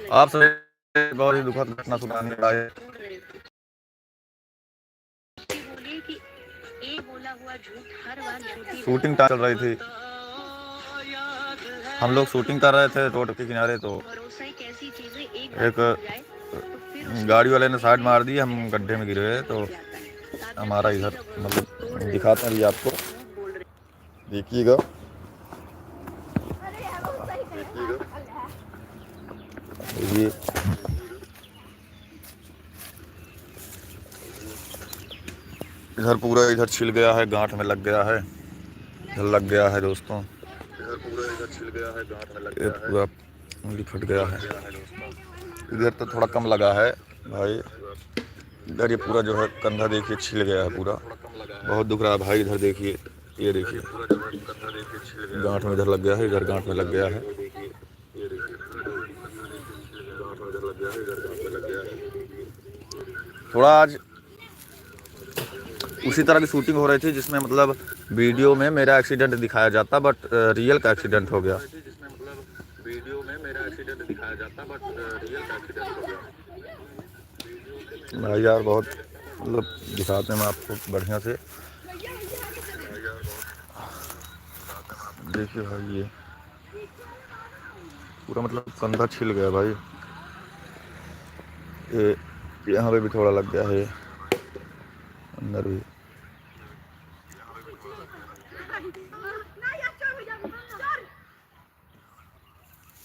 आप सभी बहुत ही दुखद घटना सुनाने आए। शूटिंग चल रही थी, हम लोग शूटिंग कर रहे थे रोड के किनारे, तो एक गाड़ी वाले ने साइड मार दी, हम गड्ढे में गिरे। तो हमारा इधर मतलब दिखाते हैं अभी आपको, देखिएगा। ये इधर पूरा इधर छिल गया है, गांठ में लग गया है, इधर लग गया है दोस्तों। इधर पूरा इधर छिल गया है, गांठ में लग गया है, पूरा उंगली फट गया है। इधर तो थोड़ा कम लगा है भाई, इधर ये पूरा जो है कंधा देखिए छिल गया है पूरा, बहुत दुख रहा है भाई। इधर देखिए, ये देखिए गांठ में इधर लग गया है, इधर गांठ में लग गया है। थोड़ा आज उसी तरह की शूटिंग हो रही थी जिसमें मतलब वीडियो में मेरा एक्सीडेंट दिखाया जाता, बट रियल का एक्सीडेंट हो गया। भाई यार बहुत मतलब दिखाते हैं आपको बढ़िया से, देखिए भाई ये पूरा मतलब कंधा छिल गया भाई। ये यहाँ पे भी थोड़ा लग गया है, अंदर भी।